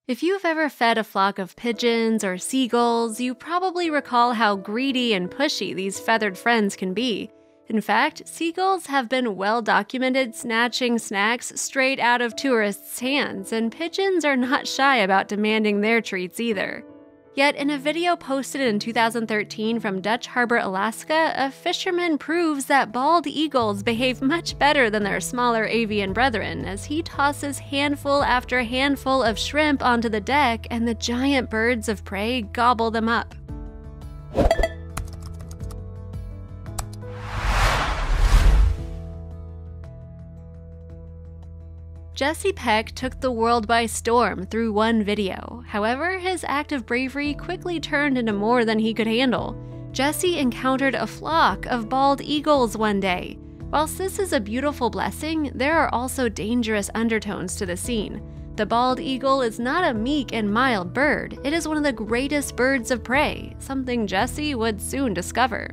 If you've ever fed a flock of pigeons or seagulls, you probably recall how greedy and pushy these feathered friends can be. In fact, seagulls have been well documented snatching snacks straight out of tourists' hands, and pigeons are not shy about demanding their treats either. Yet in a video posted in 2013 from Dutch Harbor, Alaska, a fisherman proves that bald eagles behave much better than their smaller avian brethren as he tosses handful after handful of shrimp onto the deck and the giant birds of prey gobble them up. Jesse Peck took the world by storm through one video. However, his act of bravery quickly turned into more than he could handle. Jesse encountered a flock of bald eagles one day. Whilst this is a beautiful blessing, there are also dangerous undertones to the scene. The bald eagle is not a meek and mild bird. It is one of the greatest birds of prey, something Jesse would soon discover.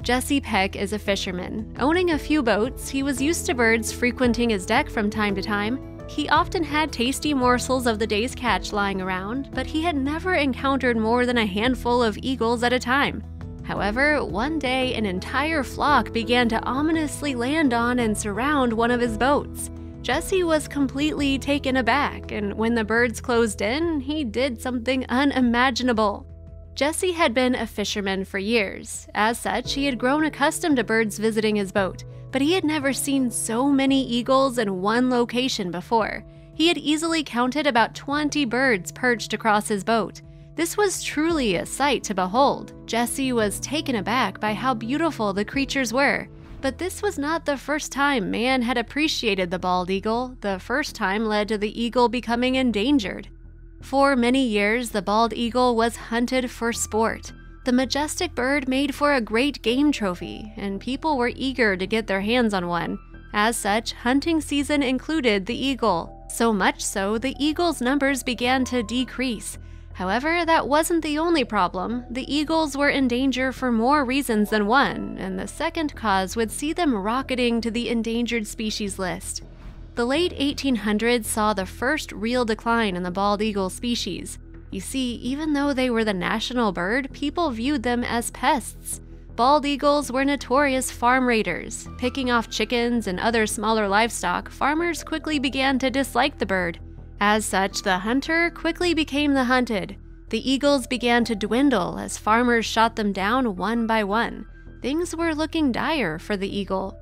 Jesse Peck is a fisherman. Owning a few boats, he was used to birds frequenting his deck from time to time. He often had tasty morsels of the day's catch lying around, but he had never encountered more than a handful of eagles at a time. However, one day an entire flock began to ominously land on and surround one of his boats. Jesse was completely taken aback, and when the birds closed in, he did something unimaginable. Jesse had been a fisherman for years. As such, he had grown accustomed to birds visiting his boat, but he had never seen so many eagles in one location before. He had easily counted about 20 birds perched across his boat. This was truly a sight to behold. Jesse was taken aback by how beautiful the creatures were. But this was not the first time man had appreciated the bald eagle. The first time led to the eagle becoming endangered. For many years, the bald eagle was hunted for sport. The majestic bird made for a great game trophy, and people were eager to get their hands on one. As such, hunting season included the eagle. So much so, the eagle's numbers began to decrease. However, that wasn't the only problem. The eagles were in danger for more reasons than one, and the second cause would see them rocketing to the endangered species list. The late 1800s saw the first real decline in the bald eagle species. You see, even though they were the national bird, people viewed them as pests. Bald eagles were notorious farm raiders. Picking off chickens and other smaller livestock, farmers quickly began to dislike the bird. As such, the hunter quickly became the hunted. The eagles began to dwindle as farmers shot them down one by one. Things were looking dire for the eagle.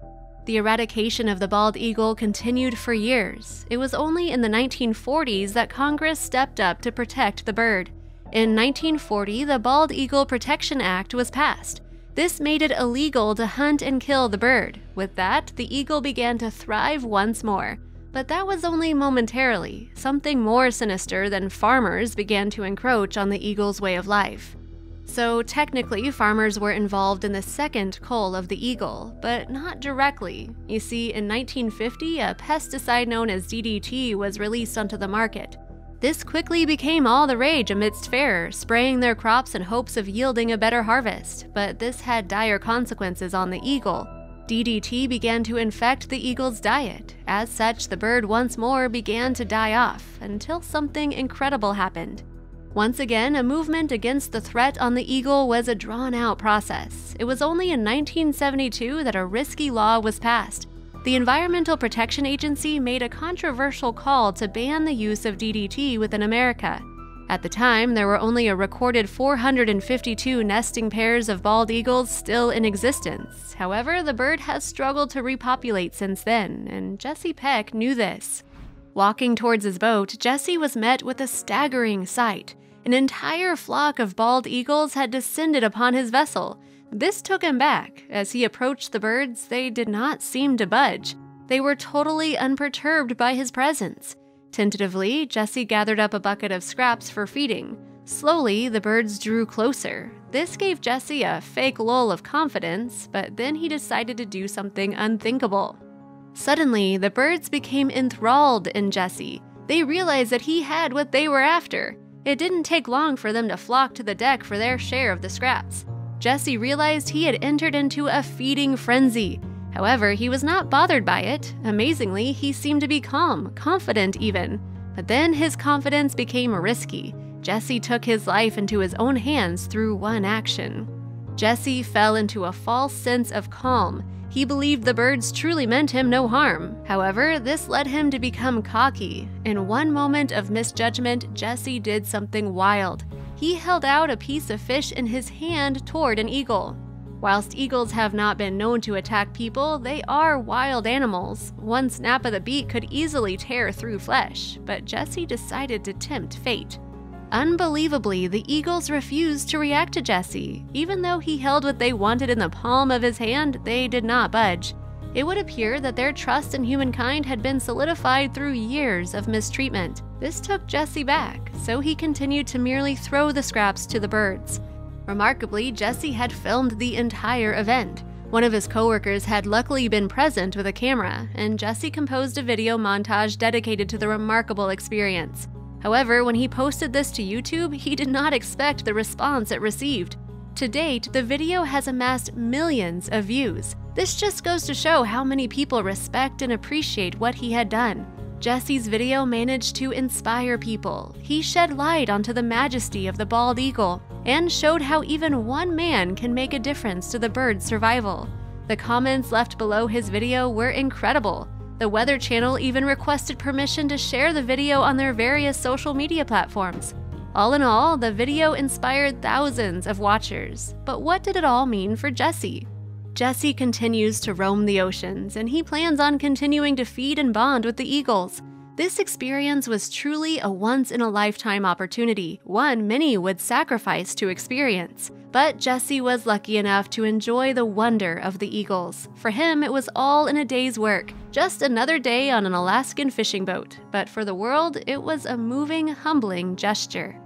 The eradication of the bald eagle continued for years. It was only in the 1940s that Congress stepped up to protect the bird. In 1940, the Bald Eagle Protection Act was passed. This made it illegal to hunt and kill the bird. With that, the eagle began to thrive once more. But that was only momentarily. Something more sinister than farmers began to encroach on the eagle's way of life. So technically, farmers were involved in the second cull of the eagle, but not directly. You see, in 1950, a pesticide known as DDT was released onto the market. This quickly became all the rage amidst farmers, spraying their crops in hopes of yielding a better harvest, but this had dire consequences on the eagle. DDT began to infect the eagle's diet. As such, the bird once more began to die off, until something incredible happened. Once again, a movement against the threat on the eagle was a drawn-out process. It was only in 1972 that a risky law was passed. The Environmental Protection Agency made a controversial call to ban the use of DDT within America. At the time, there were only a recorded 452 nesting pairs of bald eagles still in existence. However, the bird has struggled to repopulate since then, and Jesse Peck knew this. Walking towards his boat, Jesse was met with a staggering sight. An entire flock of bald eagles had descended upon his vessel. This took him back. As he approached the birds, they did not seem to budge. They were totally unperturbed by his presence. Tentatively, Jesse gathered up a bucket of scraps for feeding. Slowly, the birds drew closer. This gave Jesse a fake lull of confidence, but then he decided to do something unthinkable. Suddenly, the birds became enthralled in Jesse. They realized that he had what they were after. It didn't take long for them to flock to the deck for their share of the scraps. Jesse realized he had entered into a feeding frenzy. However, he was not bothered by it. Amazingly, he seemed to be calm, confident even. But then his confidence became risky. Jesse took his life into his own hands through one action. Jesse fell into a false sense of calm. He believed the birds truly meant him no harm. However, this led him to become cocky. In one moment of misjudgment, Jesse did something wild. He held out a piece of fish in his hand toward an eagle. Whilst eagles have not been known to attack people, they are wild animals. One snap of the beak could easily tear through flesh, but Jesse decided to tempt fate. Unbelievably, the eagles refused to react to Jesse. Even though he held what they wanted in the palm of his hand, they did not budge. It would appear that their trust in humankind had been solidified through years of mistreatment. This took Jesse back, so he continued to merely throw the scraps to the birds. Remarkably, Jesse had filmed the entire event. One of his coworkers had luckily been present with a camera, and Jesse composed a video montage dedicated to the remarkable experience. However, when he posted this to YouTube, he did not expect the response it received. To date, the video has amassed millions of views. This just goes to show how many people respect and appreciate what he had done. Jesse's video managed to inspire people. He shed light onto the majesty of the bald eagle and showed how even one man can make a difference to the bird's survival. The comments left below his video were incredible. The Weather Channel even requested permission to share the video on their various social media platforms. All in all, the video inspired thousands of watchers. But what did it all mean for Jesse? Jesse continues to roam the oceans, and he plans on continuing to feed and bond with the eagles. This experience was truly a once-in-a-lifetime opportunity, one many would sacrifice to experience. But Jesse was lucky enough to enjoy the wonder of the eagles. For him, it was all in a day's work, just another day on an Alaskan fishing boat. But for the world, it was a moving, humbling gesture.